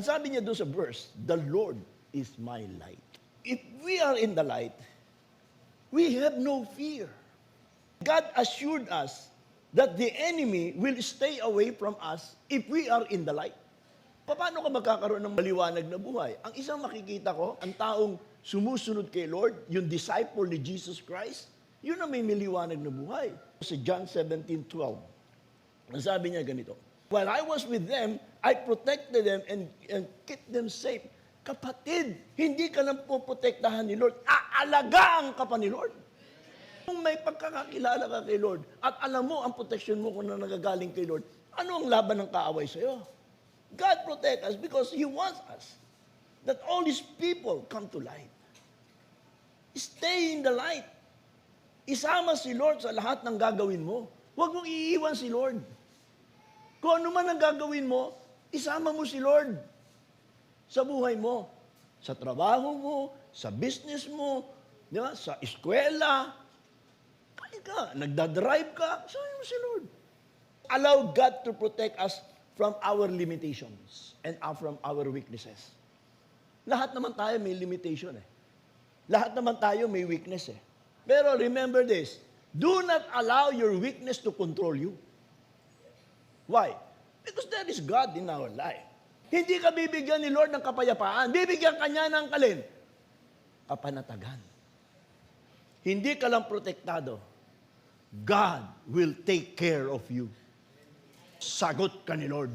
Sabi niya doon sa verse, the Lord is my light. If we are in the light, we have no fear. God assured us that the enemy will stay away from us if we are in the light. Paano ka magkakaroon ng maliwanag na buhay? Ang isang makikita ko, ang taong sumusunod kay Lord, yung disciple ni Jesus Christ, yun ang may maliwanag na buhay. Sa John 17:12, ang sabi niya ganito, while I was with them, I protected them and kept them safe. Kapatid, hindi ka lang poprotektahan ni Lord, aalagaan ka pa ni Lord. Kung may pagkakakilala ka kay Lord at alam mo ang protection mo kung na nagagaling kay Lord, ano ang laban ng kaaway sa'yo? God protect us because He wants us that all His people come to light. Stay in the light. Isama si Lord sa lahat ng gagawin mo. Huwag mong iiwan si Lord. Kung ano man ang gagawin mo, isama mo si Lord sa buhay mo, sa trabaho mo, sa business mo, di ba? Sa eskwela, kahit ka, nagdadrive ka, isama mo si Lord. Allow God to protect us from our limitations and from our weaknesses. Lahat naman tayo may limitation eh. Lahat naman tayo may weakness eh. Pero remember this, do not allow your weakness to control you. Why? Because there is God in our life. Hindi ka bibigyan ni Lord ng kapayapaan. Bibigyan ka niya ng kalin. Kapanatagan. Hindi ka lang protektado. God will take care of you. Sagot ka ni Lord.